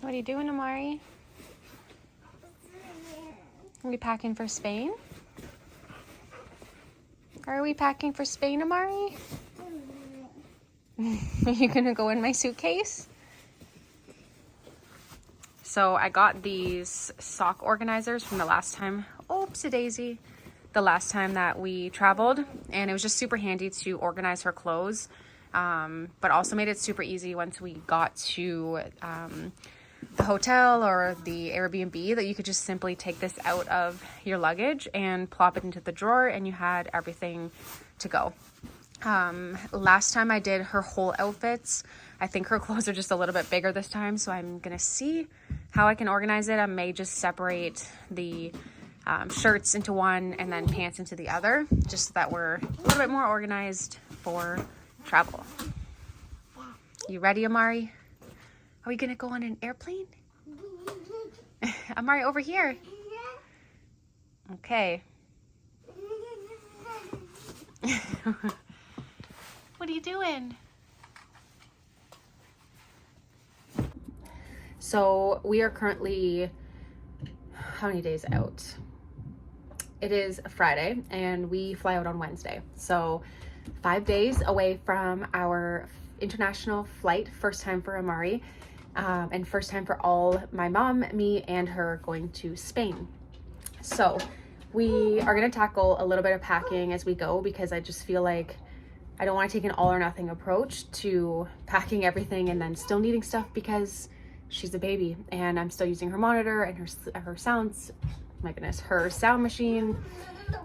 What are you doing, Amari? Are we packing for Spain? Are we packing for Spain, Amari? Are you gonna go in my suitcase? So I got these sock organizers from the last time, oopsie daisy, the last time that we traveled, and it was just super handy to organize her clothes, but also made it super easy once we got to the hotel or the Airbnb, that you could just simply take this out of your luggage and plop it into the drawer and you had everything to go. Last time I did her whole outfits, I think her clothes are just a little bit bigger this time, so I'm gonna see how I can organize it. I may just separate the shirts into one and then pants into the other, just so that we're a little bit more organized for travel. You ready, Amari? Are we gonna go on an airplane? Amari, over here. Okay. What are you doing? So we are currently, how many days out? It is Friday and we fly out on Wednesday. So 5 days away from our international flight, first time for Amari, and first time for all, my mom, me, and her going to Spain. So we are gonna tackle a little bit of packing as we go, because I just feel like I don't want to take an all or nothing approach to packing everything and then still needing stuff, because she's a baby and I'm still using her monitor and her sounds, my goodness, her sound machine.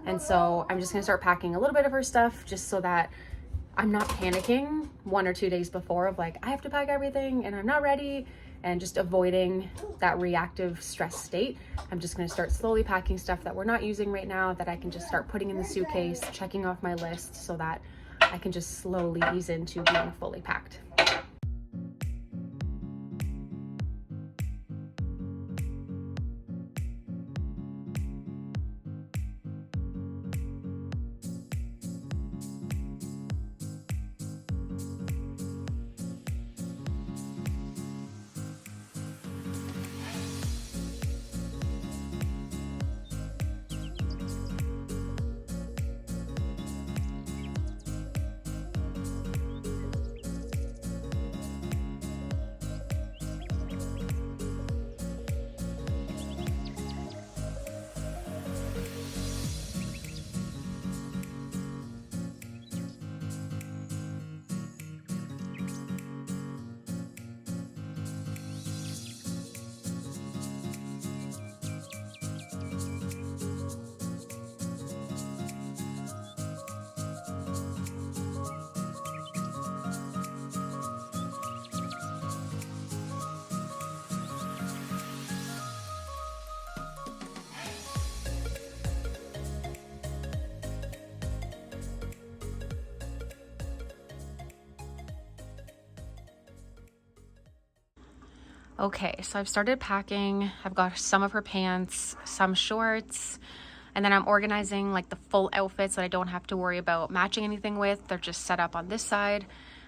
And so I'm just gonna start packing a little bit of her stuff, just so that I'm not panicking 1 or 2 days before of like, I have to pack everything and I'm not ready, and just avoiding that reactive stress state. I'm just gonna start slowly packing stuff that we're not using right now, that I can just start putting in the suitcase, checking off my list, so that I can just slowly ease into being fully packed. Okay, so I've started packing. I've got some of her pants, some shorts, and then I'm organizing like the full outfits that I don't have to worry about matching anything with. They're just set up on this side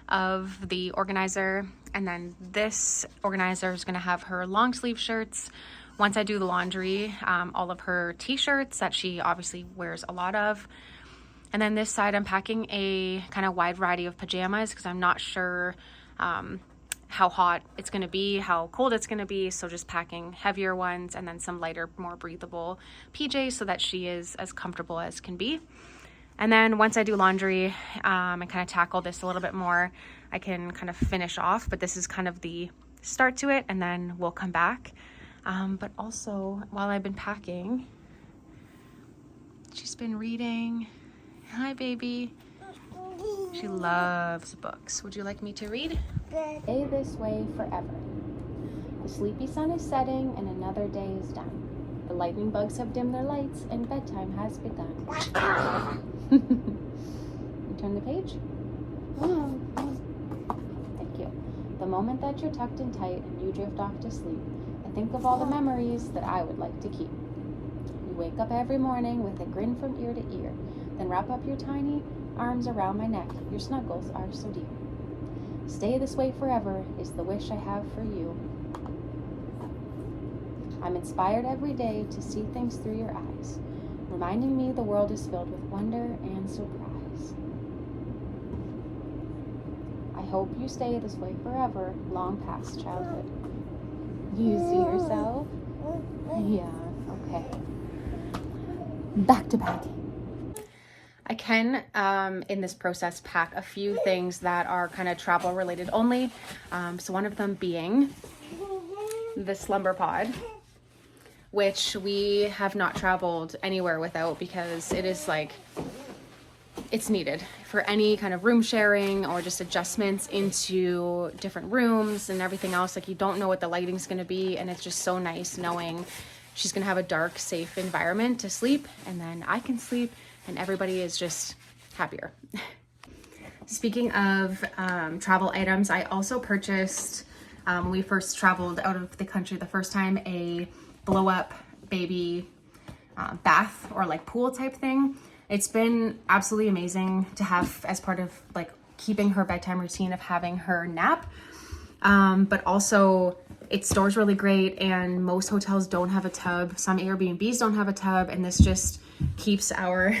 of the organizer. And then this organizer is gonna have her long sleeve shirts. Once I do the laundry, all of her t-shirts that she obviously wears a lot of. And then this side, I'm packing a kind of wide variety of pajamas, because I'm not sure how hot it's going to be, how cold it's going to be. So just packing heavier ones, and then some lighter, more breathable PJs, so that she is as comfortable as can be. And then once I do laundry, and kind of tackle this a little bit more, I can kind of finish off, but this is kind of the start to it, and then we'll come back. But also, while I've been packing, she's been reading. Hi, baby. She loves books. Would you like me to read? Stay this way forever. The sleepy sun is setting and another day is done. The lightning bugs have dimmed their lights and bedtime has begun. You turn the page? Thank you. The moment that you're tucked in tight and you drift off to sleep, I think of all the memories that I would like to keep. You wake up every morning with a grin from ear to ear, then wrap up your tiny arms around my neck. Your snuggles are so dear. Stay this way forever is the wish I have for you. I'm inspired every day to see things through your eyes, reminding me the world is filled with wonder and surprise. I hope you stay this way forever, long past childhood. You see yourself? Yeah, okay. Back to packing. I can, in this process, pack a few things that are kind of travel related only. So one of them being the slumber pod, which we have not traveled anywhere without because it is like, it's needed for any kind of room sharing or just adjustments into different rooms and everything else. Like, you don't know what the lighting's going to be, and it's just so nice knowing she's going to have a dark, safe environment to sleep, and then I can sleep and everybody is just happier. Speaking of travel items, I also purchased, when we first traveled out of the country the first time, a blow up baby bath or like pool type thing. It's been absolutely amazing to have as part of like keeping her bedtime routine of having her nap. But also it stores really great, and most hotels don't have a tub. Some Airbnbs don't have a tub, and this just keeps our,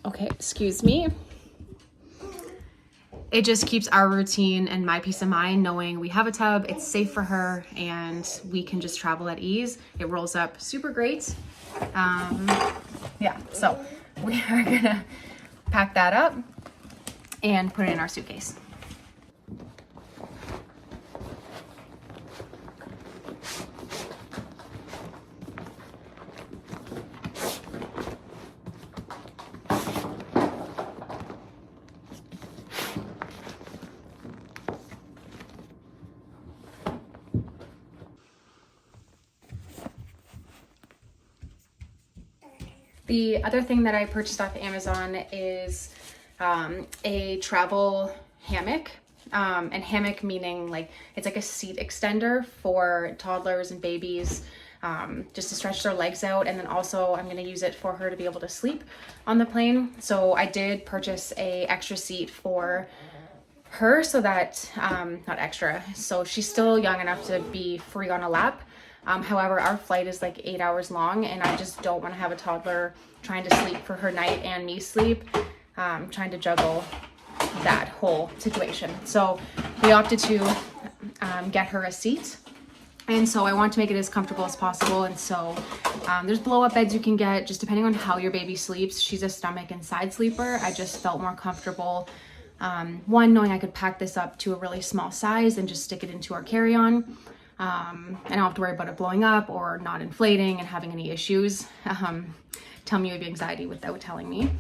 okay, excuse me. It just keeps our routine and my peace of mind knowing we have a tub, it's safe for her, and we can just travel at ease. It rolls up super great. Yeah, so we are gonna pack that up and put it in our suitcase. The other thing that I purchased off Amazon is a travel hammock. And hammock meaning like it's like a seat extender for toddlers and babies, just to stretch their legs out. And then also I'm going to use it for her to be able to sleep on the plane. So I did purchase a extra seat for her so that, not extra, so she's still young enough to be free on a lap. However, our flight is like 8 hours long, and I just don't want to have a toddler trying to sleep for her night and me sleep, trying to juggle that whole situation. So we opted to get her a seat, and so I want to make it as comfortable as possible. And so there's blow-up beds you can get just depending on how your baby sleeps. She's a stomach and side sleeper. I just felt more comfortable, one, knowing I could pack this up to a really small size and just stick it into our carry-on. And I don't have to worry about it blowing up or not inflating and having any issues. Tell me you have anxiety without telling me.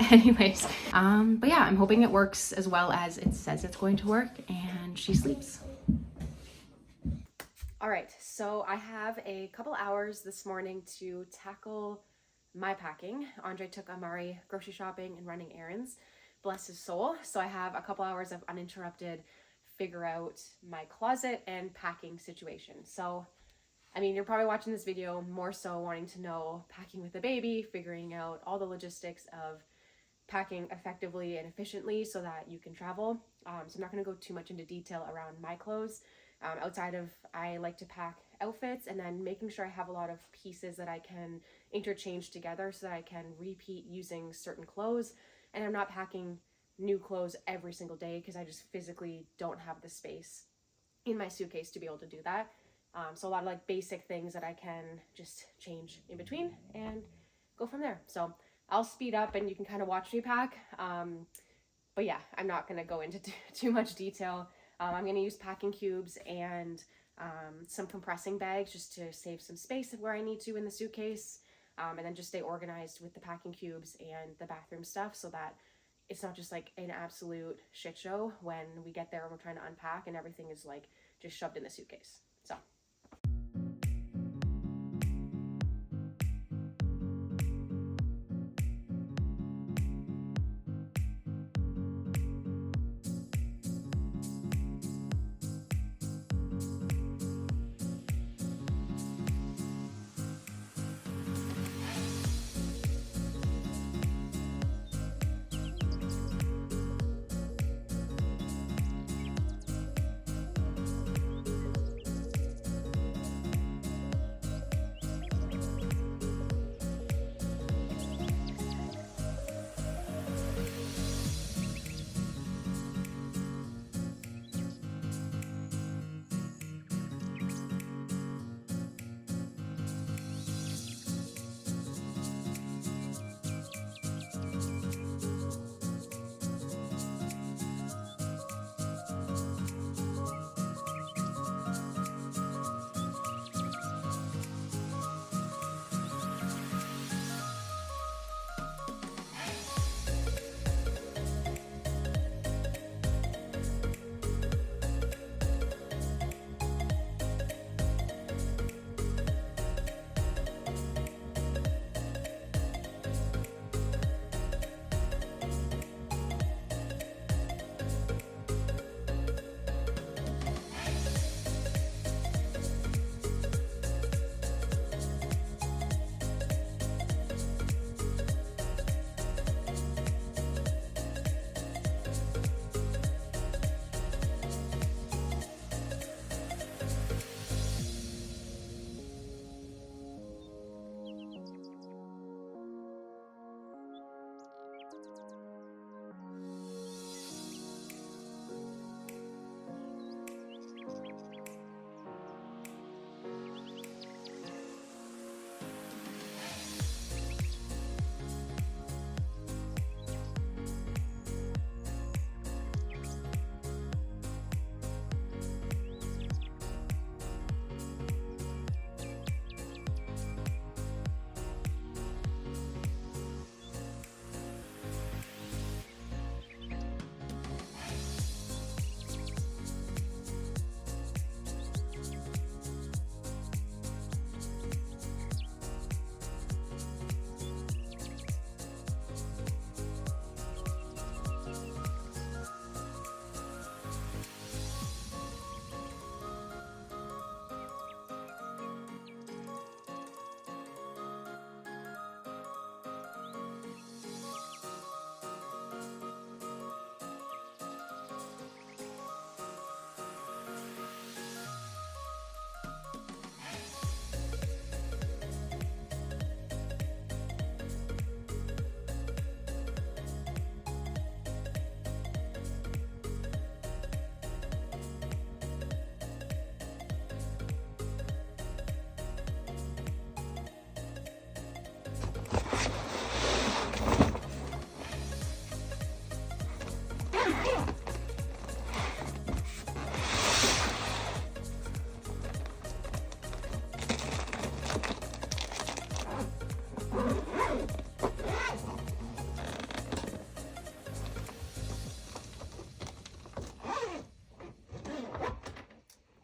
Anyways, but yeah, I'm hoping it works as well as it says it's going to work and she sleeps. All right, so I have a couple hours this morning to tackle my packing. Andre took Amari grocery shopping and running errands, bless his soul. So I have a couple hours of uninterrupted figure out my closet and packing situation. So, I mean, you're probably watching this video more so wanting to know packing with the baby, figuring out all the logistics of packing effectively and efficiently so that you can travel. So I'm not going to go too much into detail around my clothes. Outside of, I like to pack outfits and then making sure I have a lot of pieces that I can interchange together so that I can repeat using certain clothes. And I'm not packing new clothes every single day because I just physically don't have the space in my suitcase to be able to do that. So a lot of like basic things that I can just change in between and go from there. So I'll speed up and you can kind of watch me pack. But yeah, I'm not going to go into too much detail. I'm going to use packing cubes and some compressing bags just to save some space of where I need to in the suitcase. And then just stay organized with the packing cubes and the bathroom stuff so that it's not just like an absolute shit show when we get there and we're trying to unpack and everything is like just shoved in the suitcase. So.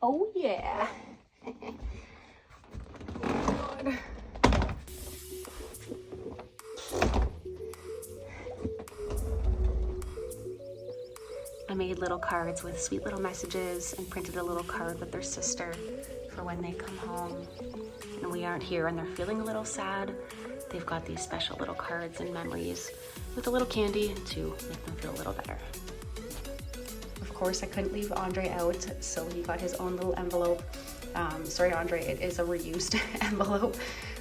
Oh yeah. God. I made little cards with sweet little messages and printed a little card with their sister for when they come home and we aren't here and they're feeling a little sad. They've got these special little cards and memories with a little candy to make them feel a little better. Of course, I couldn't leave Andre out, so he got his own little envelope. Sorry, Andre, it is a reused envelope,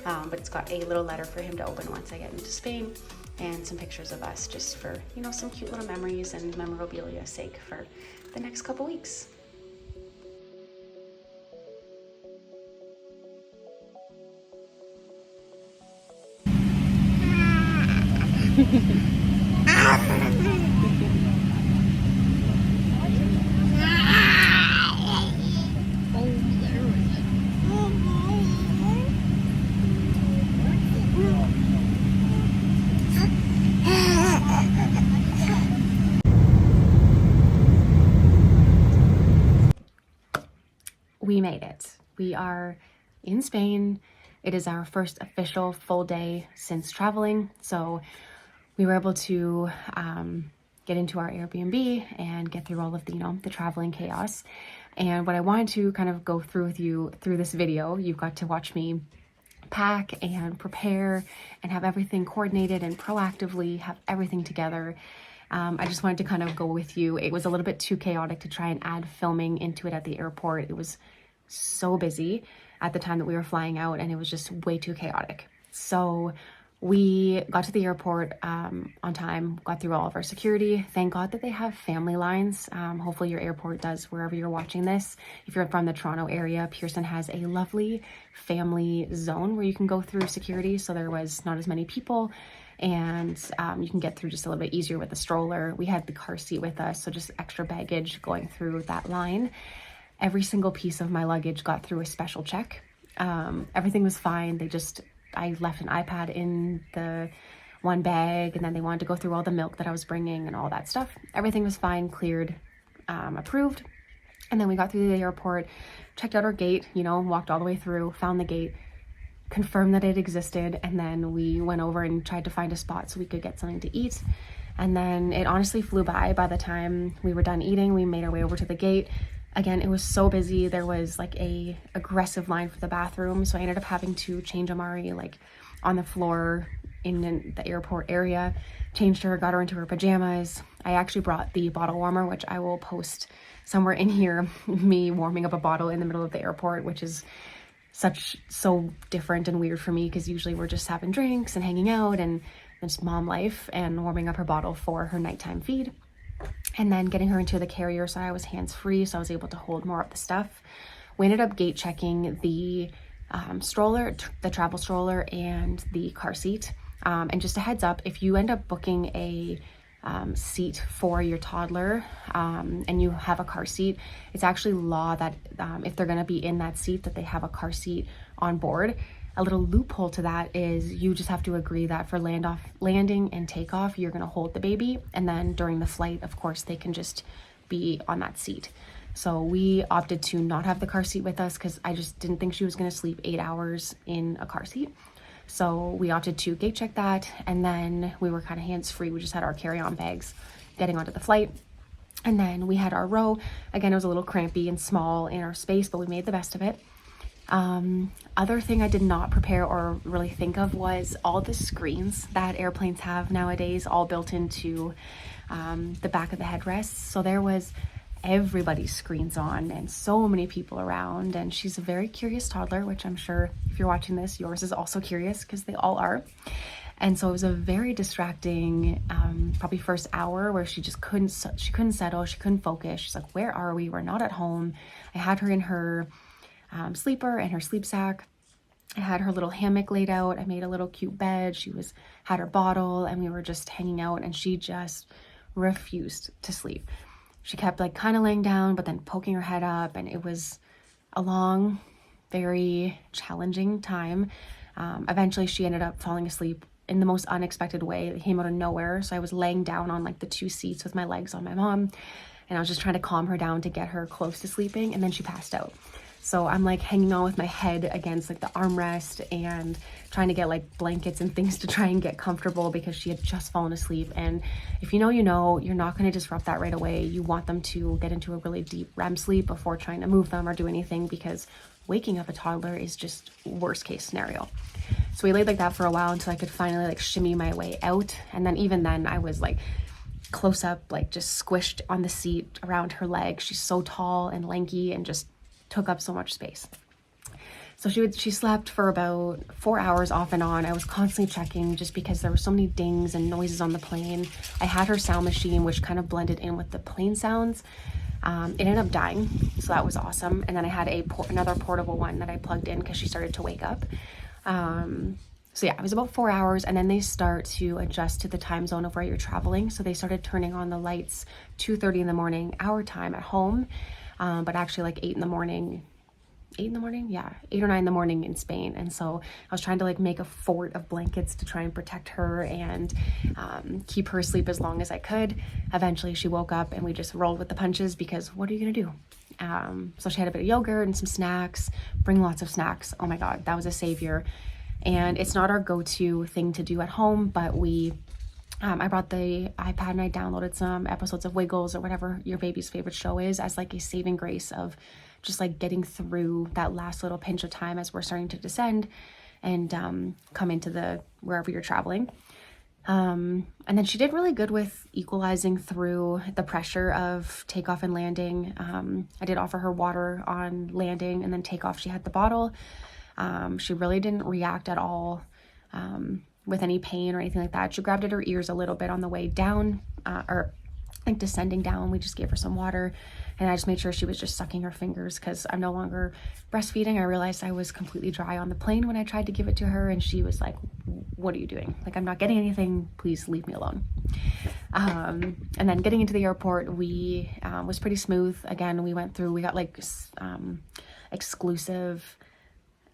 but it's got a little letter for him to open once I get into Spain, and some pictures of us just for, you know, some cute little memories and memorabilia sake for the next couple weeks. We made it. We are in Spain. It is our first official full day since traveling. So we were able to get into our Airbnb and get through all of the, you know, the traveling chaos. And what I wanted to kind of go through with you through this video, you've got to watch me pack and prepare and have everything coordinated and proactively have everything together. I just wanted to kind of go with you. It was a little bit too chaotic to try and add filming into it at the airport. It was so busy at the time that we were flying out and it was just way too chaotic. So we got to the airport on time, got through all of our security. Thank God that they have family lines. Hopefully your airport does wherever you're watching this. If you're from the Toronto area, Pearson has a lovely family zone where you can go through security. So there was not as many people and you can get through just a little bit easier with the stroller. We had the car seat with us, so just extra baggage going through that line. Every single piece of my luggage got through a special check. Everything was fine. I left an iPad in the one bag and then they wanted to go through all the milk that I was bringing and all that stuff. Everything was fine, cleared, approved. And then we got through the airport, checked out our gate, you know, walked all the way through, found the gate, confirmed that it existed, and then we went over and tried to find a spot so we could get something to eat. And then it honestly flew by. By the time we were done eating, we made our way over to the gate. Again, it was so busy. There was like a aggressive line for the bathroom, so I ended up having to change Amari like on the floor in the airport area, changed her, got her into her pajamas. I actually brought the bottle warmer, which I will post somewhere in here, me warming up a bottle in the middle of the airport, which is so different and weird for me because usually we're just having drinks and hanging out and just mom life, and warming up her bottle for her nighttime feed. And then getting her into the carrier so I was hands-free, so I was able to hold more of the stuff. We ended up gate checking the stroller, the travel stroller, and the car seat. And just a heads up, if you end up booking a seat for your toddler and you have a car seat, it's actually law that if they're going to be in that seat, that they have a car seat on board. A little loophole to that is you just have to agree that for landing and takeoff, you're going to hold the baby. And then during the flight, of course, they can just be on that seat. So we opted to not have the car seat with us because I just didn't think she was going to sleep 8 hours in a car seat. So we opted to gate check that. And then we were kind of hands-free. We just had our carry-on bags getting onto the flight. And then we had our row. Again, it was a little crampy and small in our space, but we made the best of it. Other thing I did not prepare or really think of was all the screens that airplanes have nowadays, all built into the back of the headrest. So there was everybody's screens on and so many people around, and she's a very curious toddler, which I'm sure if you're watching this, yours is also curious because they all are. And so it was a very distracting, probably first hour where she couldn't settle, she couldn't focus. She's like, where are we? We're not at home. I had her in her sleeper and her sleep sack. I had her little hammock laid out. I made a little cute bed. She had her bottle and we were just hanging out, and she just refused to sleep. She kept like kind of laying down, but then poking her head up, and it was a long, very challenging time. Eventually she ended up falling asleep in the most unexpected way. It came out of nowhere. So I was laying down on like the two seats with my legs on my mom, and I was just trying to calm her down to get her close to sleeping, and then she passed out. So I'm like hanging on with my head against like the armrest and trying to get like blankets and things to try and get comfortable because she had just fallen asleep. And if you know, you're not going to disrupt that right away. You want them to get into a really deep REM sleep before trying to move them or do anything, because waking up a toddler is just worst case scenario. So we laid like that for a while until I could finally like shimmy my way out. And then even then I was like close up, like just squished on the seat around her leg. She's so tall and lanky and just took up so much space. So she slept for about 4 hours off and on. I was constantly checking just because there were so many dings and noises on the plane. I had her sound machine, which kind of blended in with the plane sounds. It ended up dying, so that was awesome. And then I had another portable one that I plugged in because she started to wake up. So yeah, it was about 4 hours, and then they start to adjust to the time zone of where you're traveling. So they started turning on the lights 2:30 in the morning, our time at home, but actually like 8 in the morning. 8 in the morning? Yeah, 8 or 9 in the morning in Spain. And so I was trying to like make a fort of blankets to try and protect her and keep her asleep as long as I could. Eventually she woke up and we just rolled with the punches, because what are you gonna do? So she had a bit of yogurt and some snacks. Bring lots of snacks. Oh my God, that was a savior. And it's not our go-to thing to do at home, but I brought the iPad and I downloaded some episodes of Wiggles or whatever your baby's favorite show is as like a saving grace of just like getting through that last little pinch of time as we're starting to descend and come into wherever you're traveling. And then she did really good with equalizing through the pressure of takeoff and landing. I did offer her water on landing, and then takeoff she had the bottle. She really didn't react at all with any pain or anything like that. She grabbed at her ears a little bit on the way down, or like descending down. We just gave her some water, and I just made sure she was just sucking her fingers because I'm no longer breastfeeding. I realized I was completely dry on the plane when I tried to give it to her, and she was like, what are you doing? Like, I'm not getting anything, please leave me alone. And then getting into the airport, we was pretty smooth. Again, we got like exclusive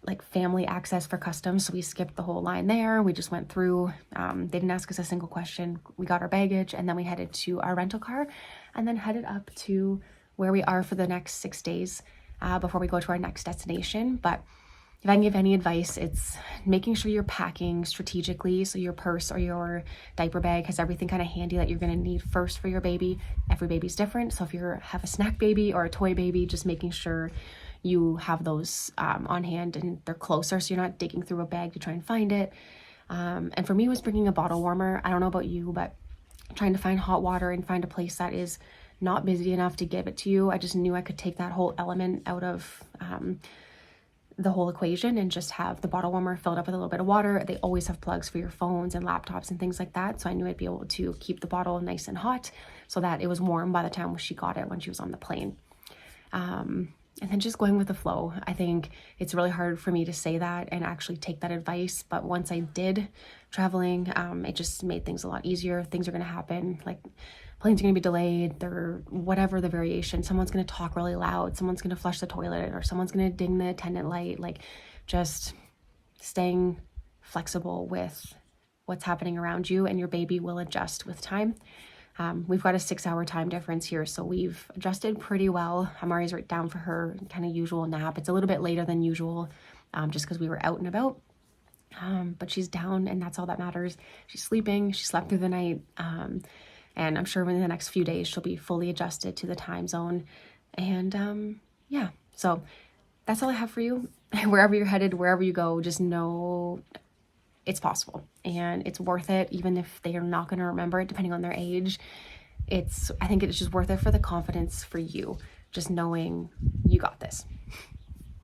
like family access for customs, so we skipped the whole line there. We just went through. They didn't ask us a single question. We got our baggage, and then we headed to our rental car, and then headed up to where we are for the next 6 days before we go to our next destination. But if I can give any advice, it's making sure you're packing strategically, so your purse or your diaper bag has everything kind of handy that you're going to need first for your baby. Every baby's different, so if you have a snack baby or a toy baby, just making sure you have those on hand and they're closer, so you're not digging through a bag to try and find it. And for me, it was bringing a bottle warmer. I don't know about you, but trying to find hot water and find a place that is not busy enough to give it to you. I just knew I could take that whole element out of the whole equation and just have the bottle warmer filled up with a little bit of water. They always have plugs for your phones and laptops and things like that, so I knew I'd be able to keep the bottle nice and hot so that it was warm by the time she got it when she was on the plane. And then just going with the flow. I think it's really hard for me to say that and actually take that advice, but once I did traveling, it just made things a lot easier. Things are going to happen, like planes are going to be delayed, whatever the variation. Someone's going to talk really loud, someone's going to flush the toilet, or someone's going to ding the attendant light. Like, just staying flexible with what's happening around you, and your baby will adjust with time. We've got a 6-hour time difference here, so we've adjusted pretty well. Amari's right down for her kind of usual nap. It's a little bit later than usual, just because we were out and about. But she's down, and that's all that matters. She's sleeping. She slept through the night. And I'm sure within the next few days, she'll be fully adjusted to the time zone. And yeah, so that's all I have for you. Wherever you're headed, wherever you go, just know it's possible and it's worth it, even if they are not going to remember it depending on their age. I think it's just worth it for the confidence for you, just knowing you got this.